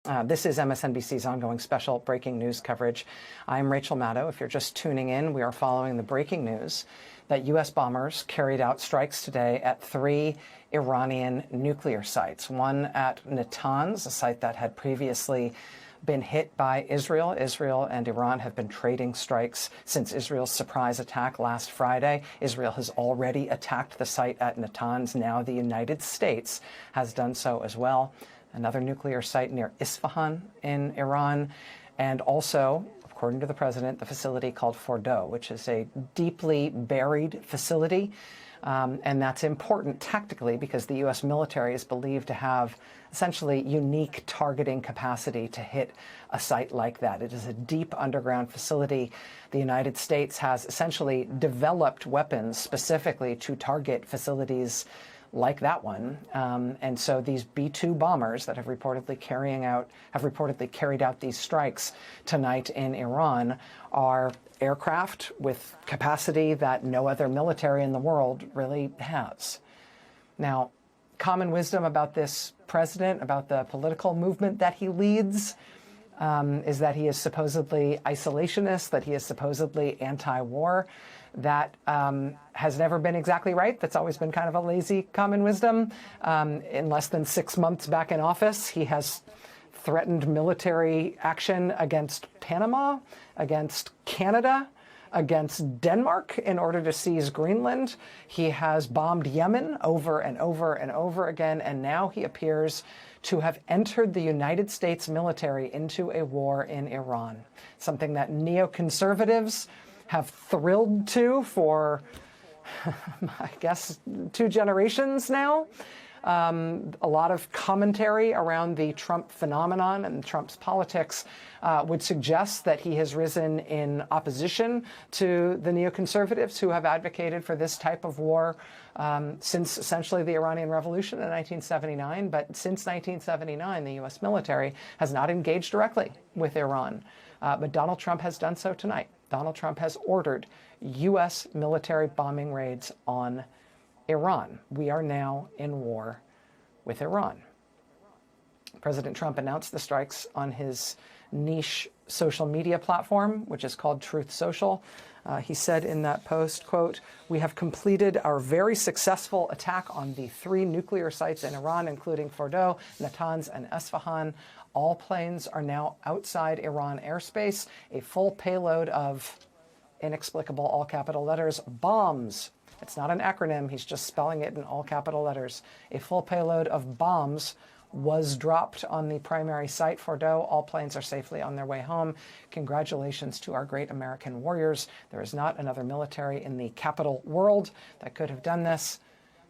This is MSNBC's ongoing special breaking news coverage. I'm Rachel Maddow. If you're just tuning in, we are following the breaking news that U.S. bombers carried out strikes today at 3 Iranian nuclear sites. One at Natanz, a site that had previously been hit by Israel. Israel and Iran have been trading strikes since Israel's surprise attack last Friday. Israel has already attacked the site at Natanz. Now the United States has done so as well. Another nuclear site near Isfahan in Iran, and also, according to the president, the facility called Fordo, which is a deeply buried facility. And that's important tactically because the U.S. military is believed to have essentially unique targeting capacity to hit a site like that. It is a deep underground facility. The United States has essentially developed weapons specifically to target facilities like that one. And so these B-2 bombers that have reportedly carried out these strikes tonight in Iran are aircraft with capacity that no other military in the world really has. Now, common wisdom about this president, about the political movement that he leads, is that he is supposedly isolationist, that he is supposedly anti-war. That has never been exactly right. That's always been kind of a lazy common wisdom. In less than 6 months back in office, he has threatened military action against Panama, against Canada, against Denmark in order to seize Greenland. He has bombed Yemen over and over and over again, and now he appears to have entered the United States military into a war in Iran, something that neoconservatives have thrilled to for, I guess, 2 generations now. A lot of commentary around the Trump phenomenon and Trump's politics would suggest that he has risen in opposition to the neoconservatives who have advocated for this type of war since essentially the Iranian Revolution in 1979. But since 1979, the U.S. military has not engaged directly with Iran. But Donald Trump has done so tonight. Donald Trump has ordered U.S. military bombing raids on Iran. We are now in war with Iran. President Trump announced the strikes on his niche social media platform, which is called Truth Social. He said in that post, quote, "We have completed our very successful attack on the 3 nuclear sites in Iran, including Fordo, Natanz, and Isfahan. All planes are now outside Iran airspace. A full payload of," inexplicable all capital letters, "bombs." It's not an acronym. He's just spelling it in all capital letters. "A full payload of bombs was dropped on the primary site, Fordo. All planes are safely on their way home. Congratulations to our great American warriors. There is not another military in the capital world that could have done this."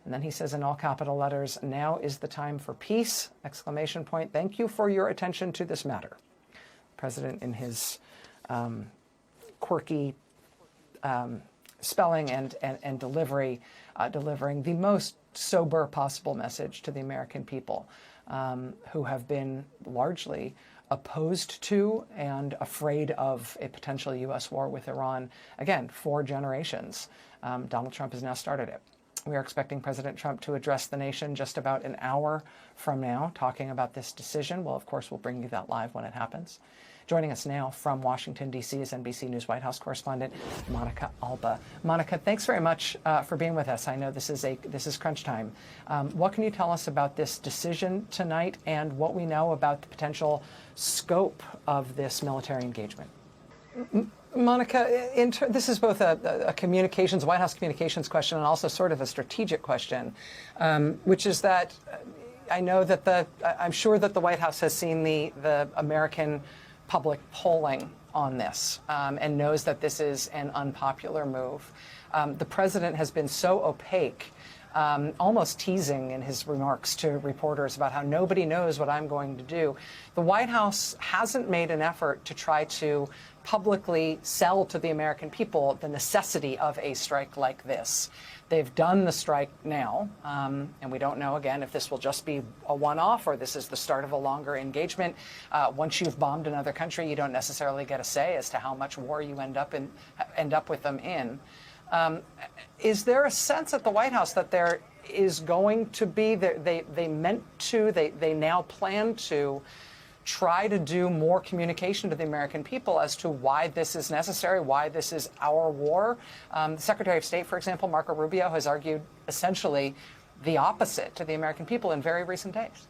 And then he says in all capital letters, "Now is the time for peace!" Exclamation point. "Thank you for your attention to this matter." The president, in his quirky spelling and delivery, delivering the most sober possible message to the American people who have been largely opposed to and afraid of a potential U.S. war with Iran, again, for generations. Donald Trump has now started it. We are expecting President Trump to address the nation just about an hour from now, talking about this decision. Well, of course, we'll bring you that live when it happens. Joining us now from Washington, D.C. is NBC News White House correspondent Monica Alba. Monica, thanks very much for being with us. I know this is crunch time. What can you tell us about this decision tonight and what we know about the potential scope of this military engagement? Monica, this is both a communications, White House communications question and also sort of a strategic question, which is that I know that I'm sure that the White House has seen the American public polling on this and knows that this is an unpopular move. The president has been so opaque, almost teasing in his remarks to reporters about how nobody knows what I'm going to do. The White House hasn't made an effort to try to publicly sell to the American people the necessity of a strike like this. They've done the strike now, and we don't know, again, if this will just be a one-off or this is the start of a longer engagement. Once you've bombed another country, you don't necessarily get a say as to how much war you end up with them in. Is there a sense at the White House that there is going to be, they now plan to try to do more communication to the American people as to why this is necessary, why this is our war. The Secretary of State, for example, Marco Rubio, has argued essentially the opposite to the American people in very recent days.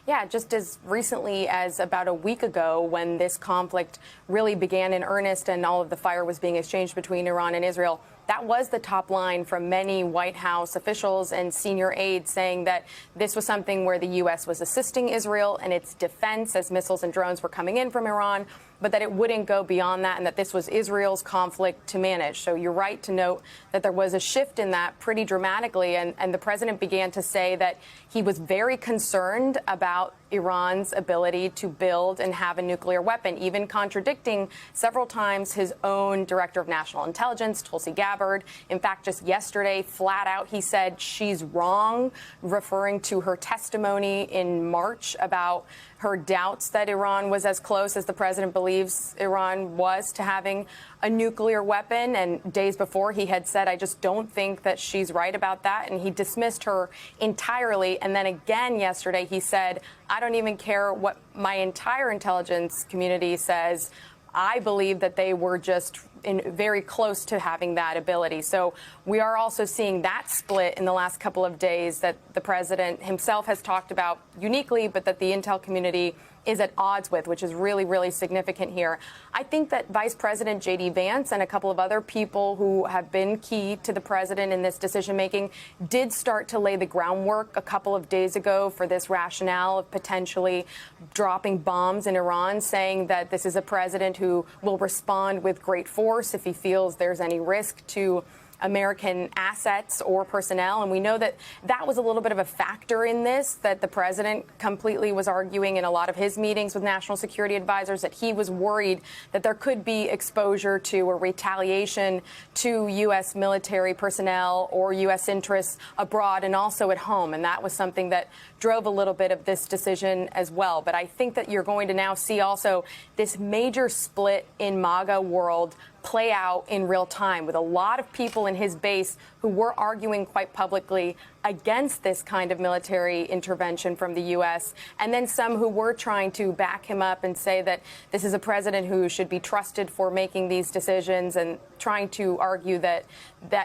Yeah, just as recently as about a week ago, when this conflict really began in earnest and all of the fire was being exchanged between Iran and Israel, that was the top line from many White House officials and senior aides, saying that this was something where the U.S. was assisting Israel in its defense as missiles and drones were coming in from Iran, but that it wouldn't go beyond that and that this was Israel's conflict to manage. So you're right to note that there was a shift in that pretty dramatically. And the president began to say that he was very concerned about Iran's ability to build and have a nuclear weapon, even contradicting several times his own director of national intelligence, Tulsi Gabbard. In fact, just yesterday, flat out, he said she's wrong, referring to her testimony in March about her doubts that Iran was as close as the president believes Iran was to having a nuclear weapon. And days before, he had said, I just don't think that she's right about that. And he dismissed her entirely. And then again yesterday, he said, I don't even care what my entire intelligence community says. I believe that they were just very close to having that ability. So we are also seeing that split in the last couple of days that the president himself has talked about uniquely, but that the intel community is at odds with, which is really, really significant here. I think that Vice President J.D. Vance and a couple of other people who have been key to the president in this decision-making did start to lay the groundwork a couple of days ago for this rationale of potentially dropping bombs in Iran, saying that this is a president who will respond with great force if he feels there's any risk to American assets or personnel. And we know that that was a little bit of a factor in this, that the president completely was arguing in a lot of his meetings with national security advisors that he was worried that there could be exposure to or retaliation to U.S. military personnel or U.S. interests abroad and also at home. And that was something that drove a little bit of this decision as well. But I think that you're going to now see also this major split in MAGA world play out in real time, with a lot of people in his base who were arguing quite publicly against this kind of military intervention from the U.S., and then some who were trying to back him up and say that this is a president who should be trusted for making these decisions, and trying to argue that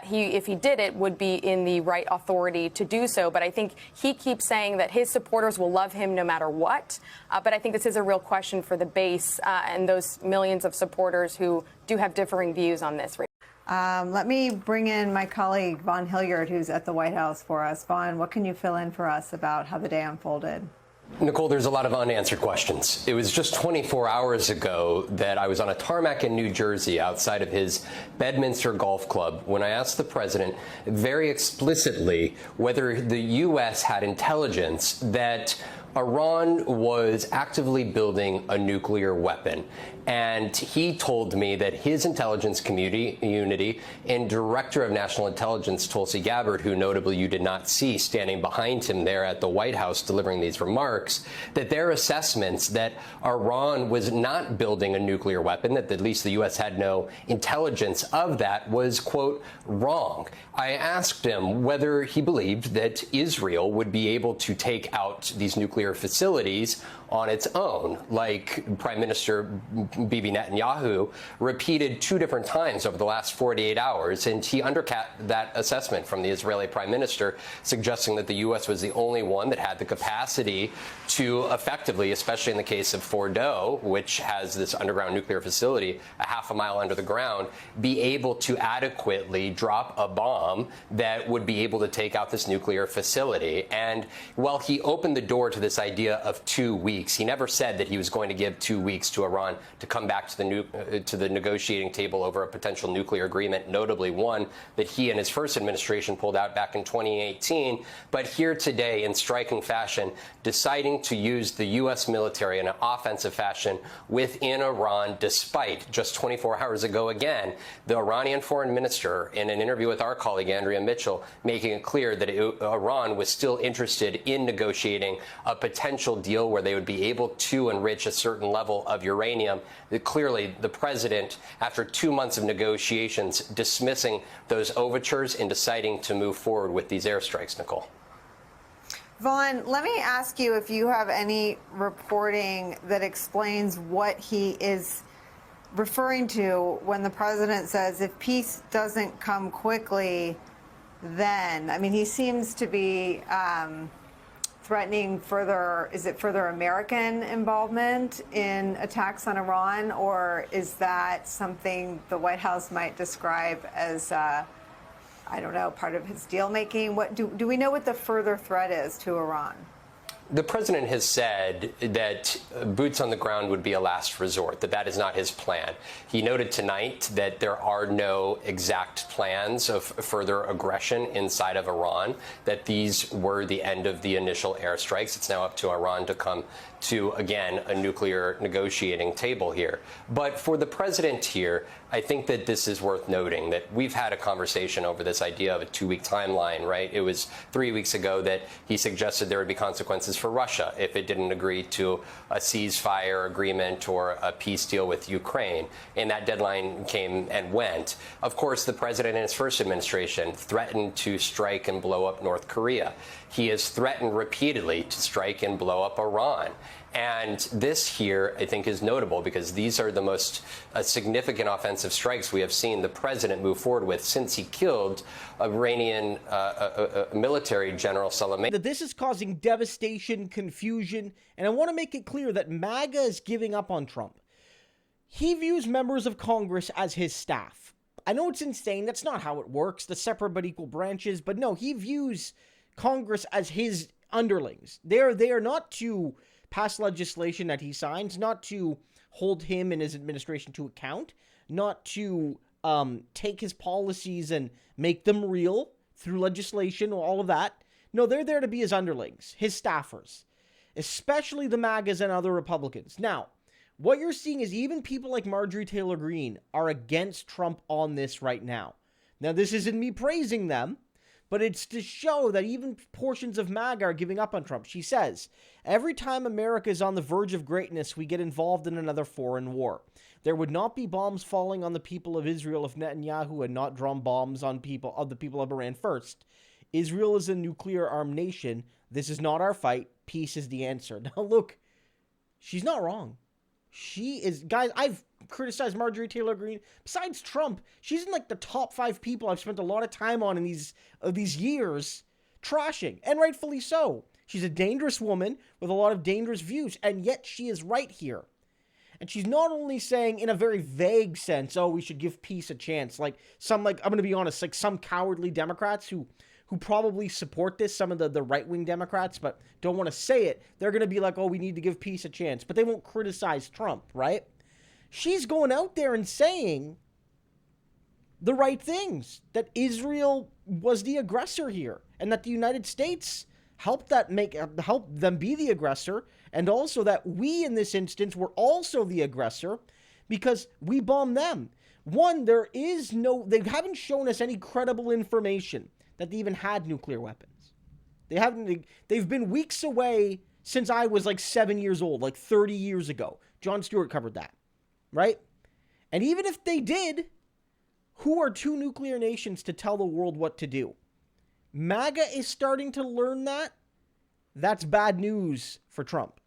he, if he did it, would be in the right authority to do so. But I think he keeps saying that his supporters will love him no matter what. But I think this is a real question for the base and those millions of supporters who do have differing views on this. Let me bring in my colleague, Vaughn Hillyard, who's at the White House for us. Vaughn, what can you fill in for us about how the day unfolded? Nicole, there's a lot of unanswered questions. It was just 24 hours ago that I was on a tarmac in New Jersey outside of his Bedminster Golf Club when I asked the president very explicitly whether the U.S. had intelligence that Iran was actively building a nuclear weapon. And he told me that his intelligence community and Director of National Intelligence, Tulsi Gabbard, who notably you did not see standing behind him there at the White House delivering these remarks, that their assessments that Iran was not building a nuclear weapon, that at least the U.S. had no intelligence of that, was, quote, wrong. I asked him whether he believed that Israel would be able to take out these nuclear facilities on its own, like Prime Minister Bibi Netanyahu repeated 2 different times over the last 48 hours. And he undercut that assessment from the Israeli Prime Minister, suggesting that the U.S. was the only one that had the capacity to effectively, especially in the case of Fordo, which has this underground nuclear facility a half a mile under the ground, be able to adequately drop a bomb that would be able to take out this nuclear facility. And while he opened the door to this idea of 2 weeks, he never said that he was going to give 2 weeks to Iran to come back to the negotiating table over a potential nuclear agreement, notably one that he and his first administration pulled out back in 2018. But here today, in striking fashion, deciding to use the U.S. military in an offensive fashion within Iran, despite just 24 hours ago, again, the Iranian foreign minister, in an interview with our colleague Andrea Mitchell, making it clear that Iran was still interested in negotiating a potential deal where they would be able to enrich a certain level of uranium. Clearly, the president, after 2 months of negotiations, dismissing those overtures and deciding to move forward with these airstrikes, Nicole. Vaughn, let me ask you if you have any reporting that explains what he is referring to when the president says if peace doesn't come quickly, then, I mean, he seems to be threatening further American involvement in attacks on Iran, or is that something the White House might describe as, I don't know, part of his deal making? What do we know what the further threat is to Iran? The president has said that boots on the ground would be a last resort, that is not his plan. He noted tonight that there are no exact plans of further aggression inside of Iran, that these were the end of the initial airstrikes. It's now up to Iran to come to, again, a nuclear negotiating table here. But for the president here, I think that this is worth noting that we've had a conversation over this idea of a 2-week timeline, right? It was 3 weeks ago that he suggested there would be consequences for Russia if it didn't agree to a ceasefire agreement or a peace deal with Ukraine. And that deadline came and went. Of course, the president in his first administration threatened to strike and blow up North Korea. He has threatened repeatedly to strike and blow up Iran. And this here, I think, is notable because these are the most significant offensive strikes we have seen the president move forward with since he killed Iranian military general Soleimani. That this is causing devastation, confusion, and I want to make it clear that MAGA is giving up on Trump. He views members of Congress as his staff. I know it's insane. That's not how it works, the separate but equal branches. But no, he views Congress as his underlings. They are not to pass legislation that he signs, not to hold him and his administration to account, not to take his policies and make them real through legislation or all of that. No, they're there to be his underlings, his staffers, especially the MAGAs and other Republicans. Now, what you're seeing is even people like Marjorie Taylor Greene are against Trump on this right now. Now, this isn't me praising them, but it's to show that even portions of MAGA are giving up on Trump. She says, every time America is on the verge of greatness, we get involved in another foreign war. There would not be bombs falling on the people of Israel if Netanyahu had not drawn bombs on the people of Iran first. Israel is a nuclear-armed nation. This is not our fight. Peace is the answer. Now, look, she's not wrong. She is, guys, I've criticized Marjorie Taylor Greene. Besides Trump, she's in like the top 5 people I've spent a lot of time on in these years trashing, and rightfully so. She's a dangerous woman with a lot of dangerous views, and yet she is right here. And she's not only saying in a very vague sense, oh, we should give peace a chance, like I'm going to be honest, like some cowardly Democrats who probably support this, some of the right-wing Democrats, but don't want to say it. They're going to be like, oh, we need to give peace a chance. But they won't criticize Trump, right? She's going out there and saying the right things, that Israel was the aggressor here, and that the United States helped them be the aggressor, and also that we, in this instance, were also the aggressor because we bombed them. One, they haven't shown us any credible information that they even had nuclear weapons. They've been weeks away since I was like 7 years old, like 30 years ago. Jon Stewart covered that, right? And even if they did, who are 2 nuclear nations to tell the world what to do? MAGA is starting to learn that. That's bad news for Trump.